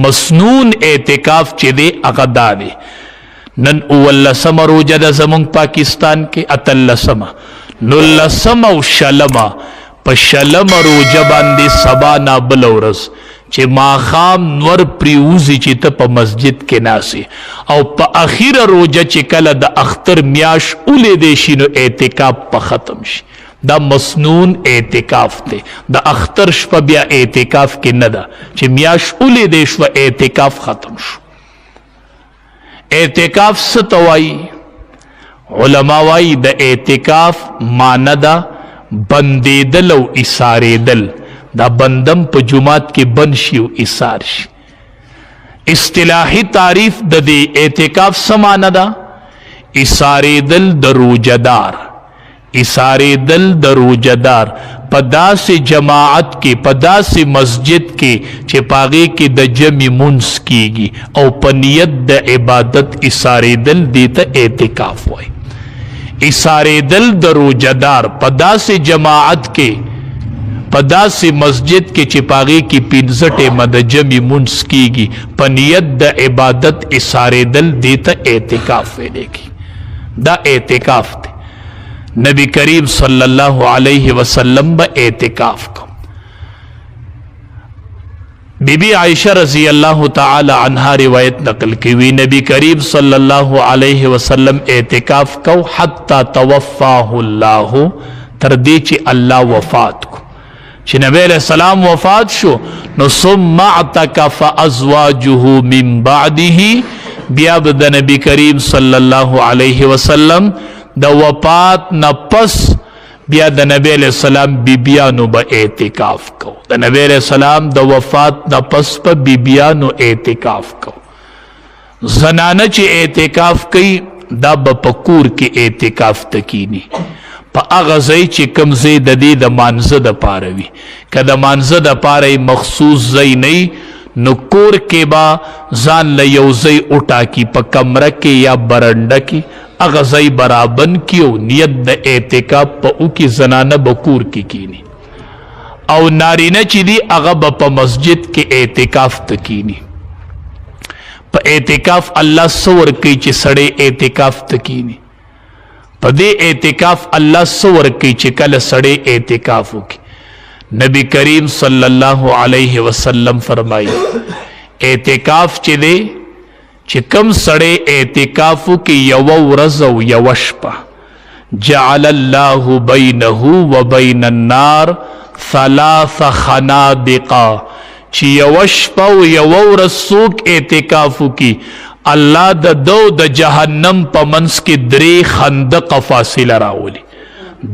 مسنون اعتکاف چې دی هغه دا دی نن 19 روزه د زمونږ پاکستان کې 18 19 او شلمه په شلمه روزه باندې سبا نه بل ورځ چې ماښام نور پریوزي چې ته په مسجد کې ناسې او په اخیره روزه چې کله د اختر میاش اولیدی شي نو اعتکاف په ختم شي دا مسنون اعتکاف دی د اختر شپه بیا اعتکاف کې نه ده چې میاش اولیدی شوه اعتکاف ختم شو اعتکاف څه ته وایي علما وایي د اعتکاف معنی ده بندېدل او ایسارېدل دا بندم په جماعت کې بند شي او ایسار شي اصطلاحي تعریف د دې اعتکاف څه معنی ده ایسارېدل د روزهدار ایسارېدل د روزهدار په داسې جماعت کې په داسې مسجد کې چې په هغې کې د جمع منځ کیږي او په نیت د عبادت ایسارېدل دې ته اعتکاف وایي ایسارېدل د روزهدار په داسې جماعت کې په داسې مسجد کې چې په هغې کې 15 ټیمه د جمع منځ کیږي په نیت د عبادت ایسارېدل دې ته اعتکاف ویلی کی دا اعتکاف دی نبی کریم صلی اللہ علیہ وسلم با اعتکاف کو بی بی عائشہ رضی اللہ تعالی عنہ روایت نقل کی وی نبی کریم صلی اللہ علیہ وسلم اعتکاف کو حتی توفاہ اللہ تردی چی اللہ وفات کو چی نبی علیہ السلام وفات شو نو ثم اعتکف ازواجہ من بعدہ بیاب دا نبی کریم صلی اللہ علیہ وسلم د وفات نه پس بیا د نبی علیہ السلام بیبیانو به اعتکاف کو د نبی علیہ السلام د وفات نه پس په بیبیانو اعتکاف کو زنانه چې اعتکاف کوي دا به په کور کې اعتکاف تکینی په هغه ځای چې کوم ځای د دې د مانځه دپاره وي که د مانځه دپاره مخصوص ځای نه نو کور کې به ځان له یو ځای وټاکي په کمره کې یا برنډه کې اغا ځای برابن کیو نیت د اعتکاف په اوکی زنانه بکور کی کینی او نارینه چی دی اغا با پا مسجد کے اعتکاف تکینی پا اعتکاف اللہ سور کی چی سڑے اعتکاف تکینی پا دے اعتکاف اللہ سور کی چی کل سڑے اعتکافو کی نبی کریم صلی اللہ علیہ وسلم فرمائی اعتکاف چی دے چې کم سړی اعتکافو کې یو ورځ او یو شپه جعل الله بینه وبین النار 3 خنادق چې یو شپه او یو ورځ څوک اعتکافو کې الله د دو د جهنم په منځ کې 3 خندق فاصله راولي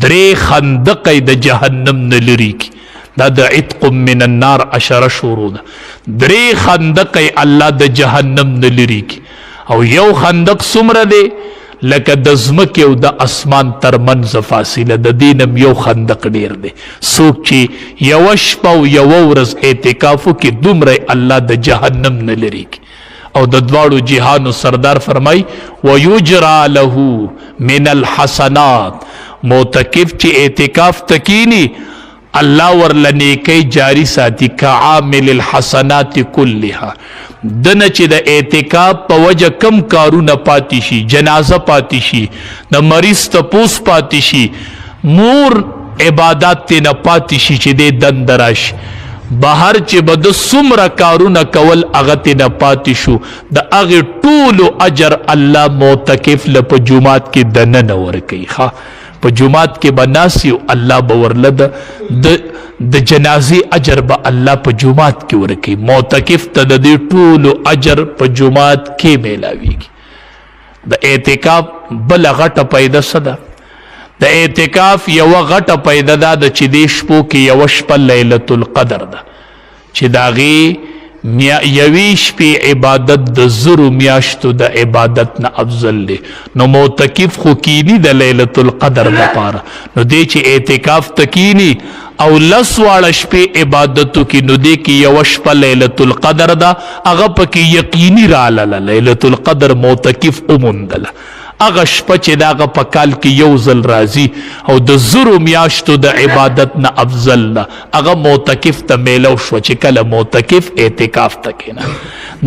3 خندق د جهنم نه لري کی دا د عتق من النار 10 شروع ده 3 خندق الله د جهنم نه لري کی او یو خندق څومره دی لکه د ځمکې او د اسمان ترمنځ فاصله د دینم یو خندق ډیر دی څوک چې یو شپه او یو ورځ اعتکافو کې دومره الله د جهنم نه لري کی او د دواړو جهانو سردار فرمای ویجرا له من الحسنات معتکف چې اعتکاف تکینی اللہ ورلنیکی جاری ساتی کعامل الحسنات کلها دنه چې د اعتکاف په وجه کم کارونه پاتی شي جنازه پاتی شي د مریض تپوس پاتی شي مور عبادات تی نه پاتی شي چې د دند راشي بهر چې به د څومره کارونه کول هغه تی نه پاتی شو د هغې ټولو اجر الله معتکف له په جومات کې دننه ورکوي ښه په جماعت کې بناسی الله باورله د جنازي اجر به الله په جماعت کې ورکوي معتکف ته د دې ټولو اجر په جماعت کې میلاویږي د اعتکاف بله غټه پیدا څه ده د اعتکاف یوه غټه پیدا ده د چې دې شپو کې یوه شپه لیلة القدر ده چې د هغې یوی شپی عبادت د زرو میاشتو د عبادت نه افضل دی نو معتکف خو کینی د لیلة القدر لپاره نو دی چې اعتکاف تکینی او 10 واړه شپې عبادتو کې نو دی کې یو شپه لیلة القدر ده هغه پکې یقیني رالاله لیلة القدر معتکف اوموندله هغه شپه چې د هغه په کال کې یو ځل راځي او د زرو میاشتو د عبادت نه افضل ده، هغه معتکف ته میلو شوه چې کله معتکف اعتکاف ته کېنه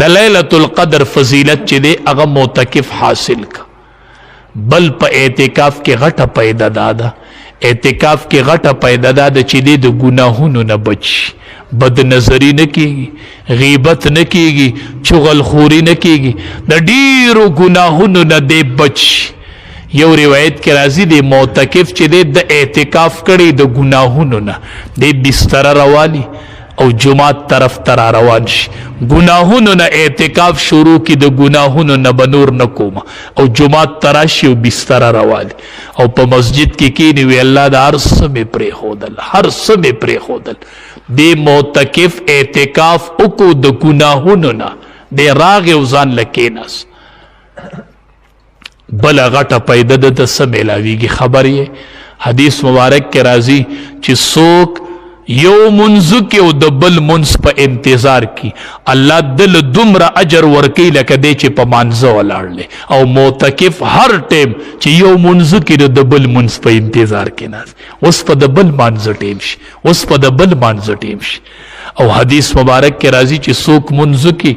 د لیلة القدر فضیلت چې دی هغه معتکف حاصل کا. بل په اعتکاف کې غټه پیدا ده، اعتکاف کې غټه پیدا ده چې دی د ګناهونو نه بچي، بد نظری نه کیږي، غیبت نه کیږي، چغلخوری نه کیږي، د ډیرو ګناهونو نه دی بچي. یو روایت کې راځي دی معتکف چې دی د اعتکاف کړي د ګناهونو نه دی بستر رواني او جمعات طرف ته را روان شي، ګناهونو نه اعتکاف شروع کی د ګناهونو نه بنور نه کوم او جمعات ته راشي او بستر رواني او په مسجد کې کینی وی الله د هر څه مې پرېښودل، هر څه مې پرېښودل. دی معتکف اعتکاف وکړو د ګناهونو نه، دی راغی او ځان له کېناست. بله غټه پیدا ده ته څه میلاویږي خبر یې حدیث مبارک کې راځي چې څوک یو منځ کې او د بل منځ په انتظار کی الله دل دومره اجر ورکوي لکه دی چې په مانځه ولاړ دی، او معتکف هر ټیم چې یو منځ کې د بل منځ په انتظار کې ناست، اوس په د بل مانځه ټیم شي، اوس په د بل مانځه ټیم شي. او حدیث مبارک کې راځي چې څوک منځ کې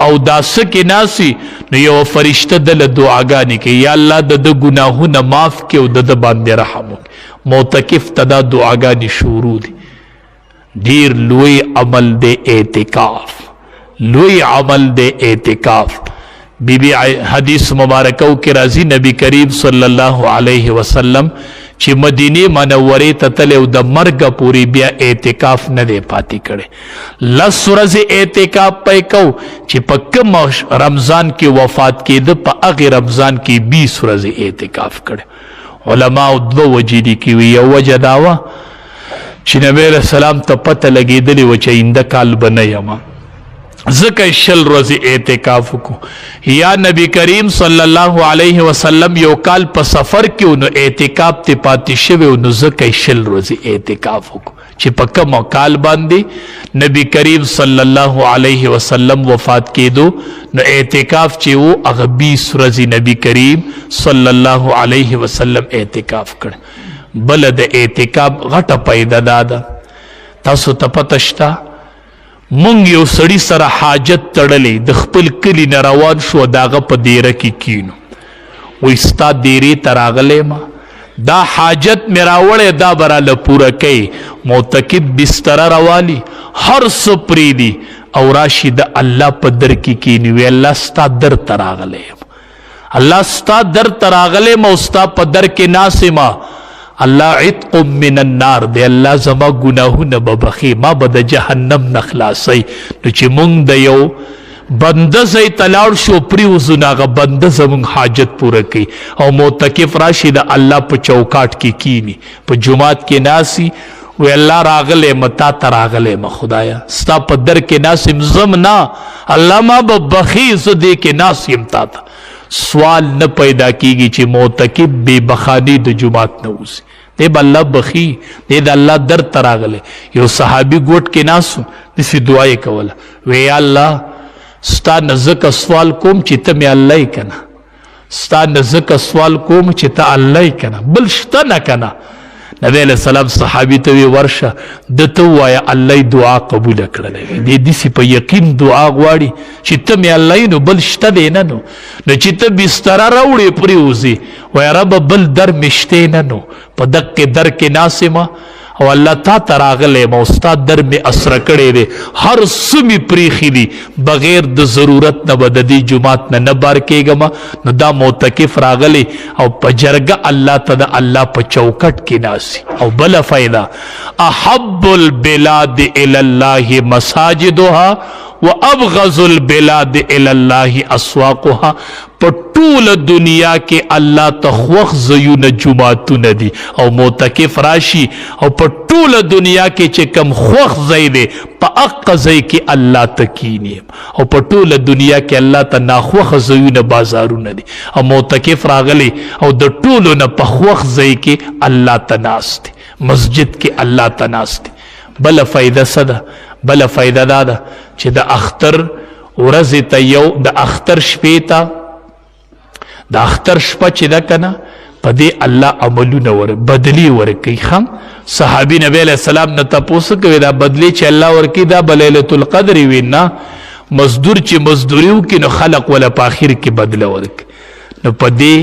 او داسه کې ناسي نو یو فرشته دل دعاګانې کوي یا الله د ګناهونه معاف کړي او د باندې رحم وکړي. معتکف ته دا دعاګانې شروع دي. ډیر لوی عمل دی اعتکاف، لوی عمل دی اعتکاف. بی بی حدیث مبارکو کې راځي نبی کریم صلی الله علیه وسلم چې مدینه منورې ته تللی او د مرګه پورې بیا اعتکاف نه دی پاتې کړی. 10 ورځې اعتکاف پی کو چې په کوم رمضان کې وفات کېده په هغې رمضان کې 20 ورځې اعتکاف کړی. علماو دوه وجې دي کې وي، یو وجه دا وه چې نبی علیہ السلام ته پته لګېدلې وه چې آینده کال به نه یم، ځکه 20 ورځې اعتکاف وکړو. یا نبی کریم صلی الله علیه وسلم یو کال په سفر کې نو اعتکاف ته پاتې شوی نو ځکه 20 ورځې اعتکاف وکړو چې په کوم کال باندې نبی کریم صلی الله علیه وسلم وفات کېدو نو اعتکاف چې و هغه 20 ورځې نبی کریم صلی الله علیه وسلم اعتکاف کړ. بل د اعتکاف غټه پیدا ده، تاسو ته پته شته مونږ یو سړي سره حاجت تړلی د خپل کلي نه روان شو د هغه په دیره کې کینو، وایي ستا دیرې ته راغلی ما دا حاجت مې راوړی دا به راله پوره کوي. معتکف بستره راوالي هر څه پرېږدي او راشي د الله په در کې کیني وی الله ستا در ته راغلی یم، الله ستا در ته راغلی یم او ستا په در کې ناست یم، الله عتق من النار دی، الله زما ګناهونه به بخي، ما به د جهنم نه خلاصوي. نو چې مونږ د یو بنده ځای ته لاړ شو پرېوځو نو هغه بنده زمونږ حاجت پوره کوي. او معتکف راشي د الله په چوکاټ کې کینی، په جماعت کې ناسي وی الله راغلی م تا ته راغلی م خدایا ستا په در کې ناست یم زم نه الله ما به بخي زه دې کې ناست یم تا ته. سوال نه پیدا کیږي چې معتکف بې بخاني د جماعت نه وځي، دی به الله بخي، دی د الله در ته راغلی. یو صحابي ګوټ کې ناست و داسې دعا یې کوله وی یا الله ستا نه ځکه سوال کوم چې ته مې الله یې که نه، ستا نه ځکه سوال کوم چې ته الله یې که نه، بل شته نه که نه. نبی علیہ السلام صحابي ته وی ورشه ده ته ووایه الله دعا قبوله کړلی دی، داسې په یقین دعا غواړي چې ته مې الله نو بل شته دی نه نو چې ته بستره راوړې پرېوځې وایه ربه بل در مې شتی نه نو په دقې در کې ناست یم او الله تا ته راغلی یم او ستا در مې اسره کړی دی، هر څه مې پرېښي دي بغیر د ضرورت نه به د دې جومات نه بار کېږم. نو دا معتکف راغلی او په جرګه الله ته د الله په چوکټ کې ناسي. او بله فایده احب البلاد الی الله مساجدها وابغض البلاد الی الله اسواقها. په ټوله دنیا کې الله ته خوښ ځایونه جوماتونه دي او معتکف راشي او په ټوله دنیا کې چې کم خوښ ځای دی په هغه ځای کې الله ته کیني، او په ټوله دنیا کې الله ته ناخوښه ځایونه بازارونه دي او معتکف راغلی او د ټولو نه په خوښ ځای کې الله ته ناست دی، مسجد کې الله ته ناست دی. بله فایده څه ده؟ بله فایده دا ده چې د اختر ورځې ته یو د اختر شپې ته دا اختر شپه چې ده کنه په دې الله عملونه بدلی ورکوي. خام صحابي نبی علیہ السلام نه تپوس کوي دا بدلی چې الله ورکوي دا به لیلة القدر وي نه، مزدور چې مزدوري وکړي نو خلق ولا په اخر کې بدله ورکوي. نو په دې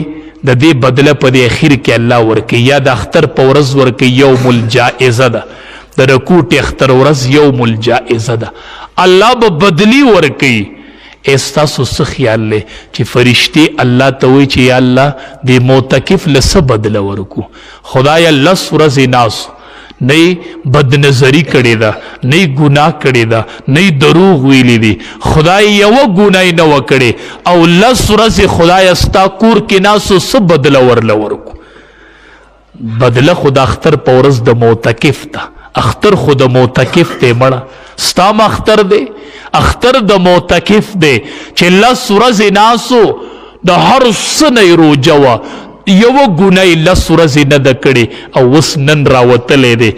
د دې بدله په دې اخر کې الله ورکوي. یا د اختر په ورځ ورکوي یوم الجائزه ده، د رکوټ اختر ورځ یوم الجائزه ده، الله به بدلی ورکوي. استاسو څه خیال لې چې فرشتي الله ته وایي چې یا الله دې معتکف له څه بدله ورکو؟ خدایه لس ورځې ناست نه بدنظری کړې ده، نه ګناه کړې ده، نه دروغ ویلی دي، خدای یوه ګناه نه وکړې او لس ورځې خدای ستا کور کې ناستو څه بدله ورله ورکو؟ بدله خو د اختر په ورځ د معتکف ته، اختر خو د معتکف دی مړه، ستا م اختر دی، اختر د معتکف دی چې لس ورځې ناستو د هر څه نه یې روجه وه، یوه ګناه یې لس ورځې نه ده کړې او اوس نن راوتلی دی،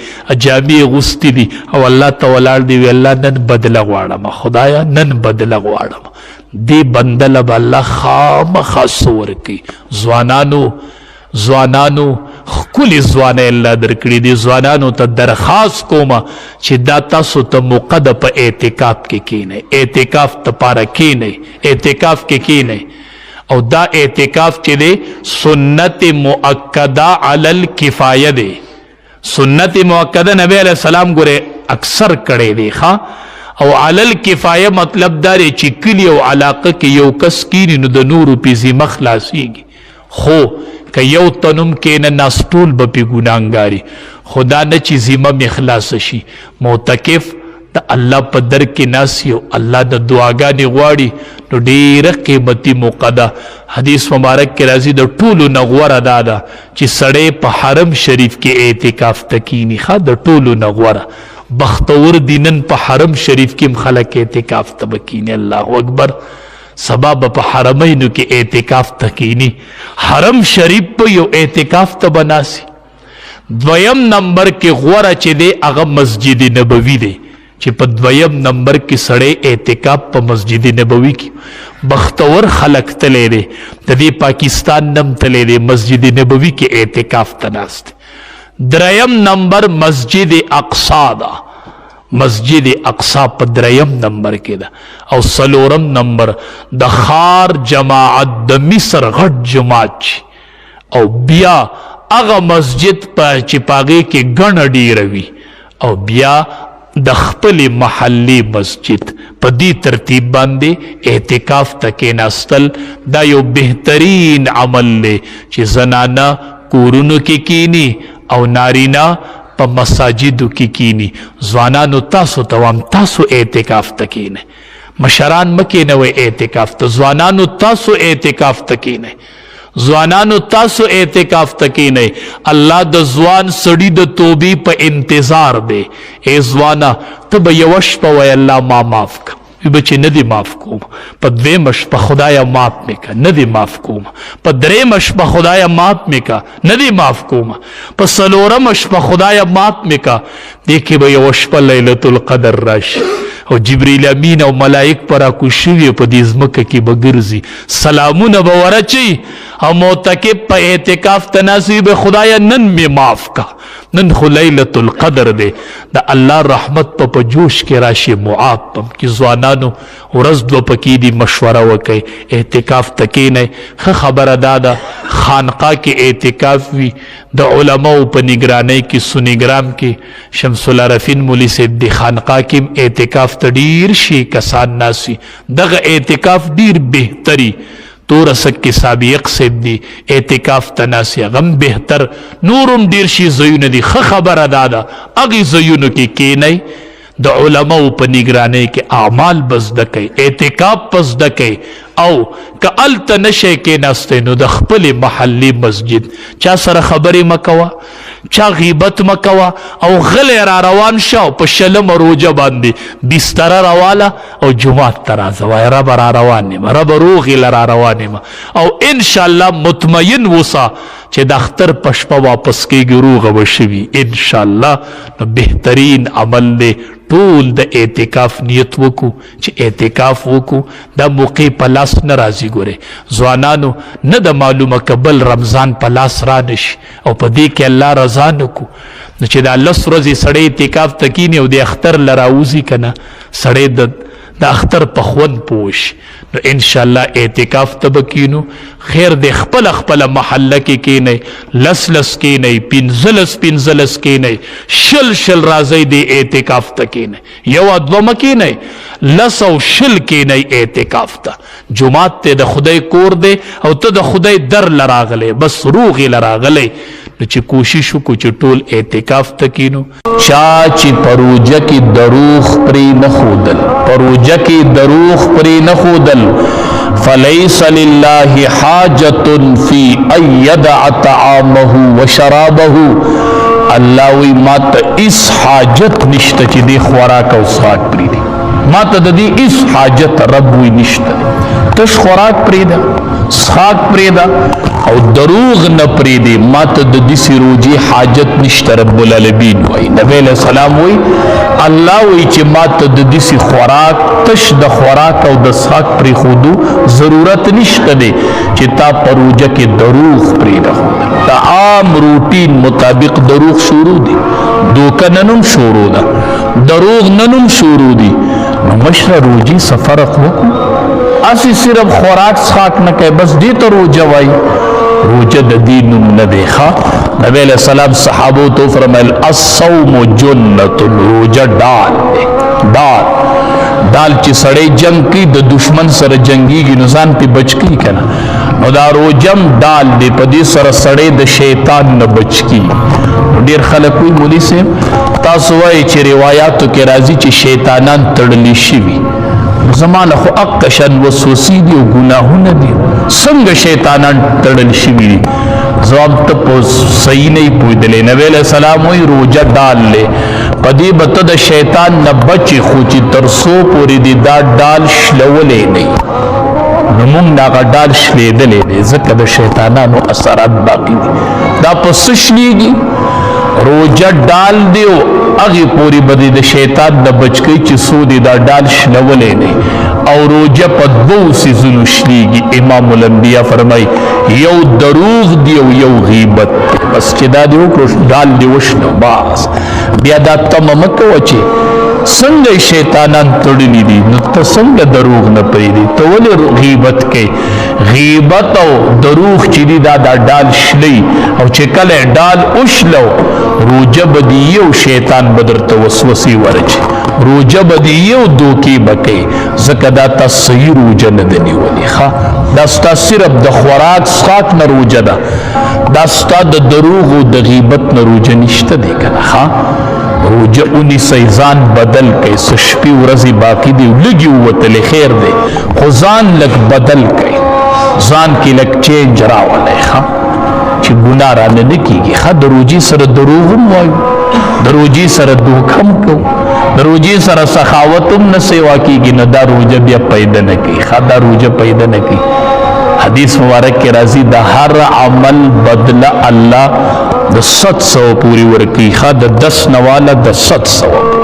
جامې یې غوستې دي او الله ته ولاړ دی وی الله نن بدله غواړم، خدایه نن بدله غواړم. دې بنده له به الله خامخا څه ورکوي. ځوانانو ښکلې ځوانۍ الله درکړي دي. ځوانانو ته درخواست کومه چې دا تاسو ته موقع ده په اعتکاف کې کښېنئ، اعتکاف دپاره کښېنئ، اعتکاف کې کښېنئ. او دا اعتکاف چې دی سنت مؤکده علی الکفایه دی. سنت مؤکده نبی علیہ السلام ګوره اکثر کړی دی ښا، او علی الکفایه مطلب دا دی چې کلي او علاقه کې یو کس کینی نو د نورو پې ذمه خلاصیږي. خو که یو تنم کینه ناس ټول به پې ګناهګاري، خو دا نه چې ذمه مې خلاصه شي. معتکف د الله په در کې ناست یو الله د دعاګانې غواړي نو ډېره قیمتي موقع ده. حدیث مبارک کې راځي د ټولو نه غوره دا ده چې سړی په حرم شریف کې اعتکاف ته کیني. ښه د ټولو نه غوره بختور دي نن په حرم شریف کې هم خلک اعتکاف ته به کیني. الله اکبر. سبا به په حرمینو کې اعتکاف ته کیني، حرم شریف په یو اعتکاف ته به ناسي. دویم نمبر کې غوره چې دی هغه مسجد نبوي دی چې په دویم نمبر کې سړی اعتکاف په مسجد نبوي کې. بختور خلق تلی دی، د دې پاکستان نم تلی دی، مسجد نبوي کې اعتکاف ته ناست. دریم نمبر مسجد اقصا ده، مسجد اقصا په دریم نمبر کې ده. او څلورم نمبر د ښار جماعت د مصر غټ جماعت او بیا هغه مسجد چې په هغې کې ګڼه ډېره وي او بیا د خپلې محلي مسجد. په دې ترتیب باندې اعتکاف ته کېناستل دا یو بهترین عمل دی چې زنانه کورونو کې کینی او نارینه په مساجدو کې کینی. ځوانانو تاسو ته وایم تاسو اعتکاف ته کینئ، مشران مه کینوئ اعتکاف ته، ځوانانو تاسو اعتکاف ته کینئ، ځوانانو تاسو اعتکاف ته کینئ. الله د ځوان سړي د توبې په انتظار دی. ای ځوانه ته به یوه شپه وایې الله ما معاف که، وی به چې نه دې معاف کوم. په دویمه شپه خدایه معاف مې که، نه دې معاف کوم. په درېیمه شپه خدایه معاف مې که، نه دې معاف کوم. په څلورمه شپه خدایه معاف مې که. دې کې به یوه شپه لیلة القدر راشي او جبریل امین او ملائک په راکوز شوي په دې ځمکه کې به ګرځي، سلامونه به ورچي او معتکف په اعتکاف ته ناست وي به خدایه نن مې معاف که، نن خو لیلة القدر دی. د الله رحمت په جوش کې راشي معاف پم کې. ځوانانو ورځ دوه پکې دي، مشوره وکئ، اعتکاف ته کښېنئ. ښه خبره دا ده خانقاه کې اعتکاف وي د علماو په نگرانۍ کې سونیګرام کې شمس العرفین مولي صاحب د خانقاه کې اعتکاف ته ډېر شي کسان ناست وي. دغه اعتکاف ډېر بهتري. تور سکی سابق صاحب دی اعتکاف تناسی غم بہتر نورم ډیر شي زیونه دي. ښه خبره دا ده هغې ځایونو کې کینئ، د علماو په نگرانۍ کې اعمال به زده کوئ، اعتکاف به زده کوئ. او که هلته نشئ کېناستی نو د خپلې محلي مسجد چا سره خبرې مه کوه، چا غیبت مه کوه او غلی را روان شه او په شلمه روجه باندې بستره راواله او جومات ته راځه وایه ربه را روان یم، ربه روغ یې له را روان یم. او انشاءالله مطمئن اوسه چې د اختر په شپه واپس کېږي روغه به شوي انشاءالله. نو بهترین عمل دی ټول د اعتکاف نیت وکړو چې اعتکاف وکړو. دا موقع په لاس لاس نه راځي. ګوره ځوانانو نه د معلومه کبل رمضان په لاس را نشي او په دې کې الله رضا نه کو نو چې دا 10 ورځې سړی اعتکاف ته کیني او د اختر له راوځي که نه سړی د اختر په خوند پوش نو انشاءالله اعتکاف ته به کینو. خیر د خپل محله کې کینئ 10 کینئ 15 کینئ 20 راځئ د اعتکاف ته کینئ. یو دوه کینئ 10 او 20 کینئ اعتکاف ته. جمعات ته د خدای کور دی او ته د خدای در لراغلی بس روغې لراغلی نو چې کوشش وکړو چې ټول اعتکاف ته کینو. چا چې پروژه کې دروغ پرې نه ښودل پروژه کې دروغ پرې نه ښودل فلیس لله حاجة فی ان یدع طعامه وشرابه الله وی ما ته هیڅ حاجت نشته چې دې خوراک او څښاک پرېږدي. ما ته د دې هیڅ حاجت رب وی نشته. تش خوراک پرېږده څښاک پرېږده او دروغ نه پرېږدي. ما ته د داسې روژې حاجت نشته. رب العالمین وایي نبی علیه السلام وایي الله وایي چې ما ته د داسې خوراک تش د خوراک او د څښاک پرېښودو ضرورت نشته دی چې تا په روژه کې دروغ پرېږده. د عام روټین مطابق دروغ شروع دي دوکه نن هم شروع ده دروغ نن هم شروع دي. نو مشره روژې څه فرق وکړو اسی صرف خوراک څښاک نه کوي بس دې ته روژه وایي. روژه د دې نوم نه دی ښه. نبی علیه السلام صحابو ته وفرمیل الصوم جنة روژه ډال دی ډال چې سړی جنگ کوي د دشمن سره جنګیږي نو ځان پې بچ کوي که نه نو دا روژه هم ډال دی په دې سره سړی د شیطان نه بچ کیږي. ډېر خلک وایي مولوي صاحب تاسو وایي چې روایاتو کې راځي چې شیطانان تړلی شوي زمانه خو اقشن وسوسې دي او ګناهونه دي څنګه شیطانان تړل شوي دي. جواب ته په صحیح نه پوهېدلی. نبی علیه السلام وایي روژه ډال دی په دې به ته د شیطان نه بچې خو چې تر څو پورې دې دا ډال شلولی نه نو موږ د هغه ډال شلېدلی دی ځکه د شیطانانو اثرات باقي دي. دا په څه شلېږي روژه ډال دی او هغې پورې به د شیطان نه بچ کوي چې څو دې دا ډال شلولی دی او روژه په 2 څیزونو شلېږي. امام الانبیا فرمایي یو دروغ دی او یو غیبت دی. بس چې دا دې وکړو ډال دې وشلو بس بیا دا تمه مه کوه چې څنګه شیطانان تړلي دي نو ته څنګه دروغ نه پرېږدي ته ولې غیبت کوې. غیبت او دروغ چې دي دا ډال شلی او چې کله ډال وشلو روژه به دې یو شیطان به درته وسوسې ورچي روژه به دې یو دوکې به کوې ځکه دا تا صحیح روژه نه ده نیولې ښه. دا ستا صرف د خوراک څښاک نه روژه ده دا ستا د دروغ او د غیبت نه روژه نشته دی که نه ښه. روژه ونیسئ ځان بدل کړئ څه شپې ورځې باقي دي لږې ووتلې خیر دی خو ځان لږ بدل کړئ ځان کې لږ چینج راولئ ښه چې ګناه رانه نه کېږي ښه. د روژې سره دروغ هم وایو د روژې سره دوک هم کوو د روژې سره سخاوت هم نه سیوا کېږي نو دا روژه بیا پیدا نه کوي ښه دا روژه پیدا نه کوي. حدیث مبارک کې راځي د هر عمل بدله الله د 700 پوری ورکی ښه د 10 نه والا د 700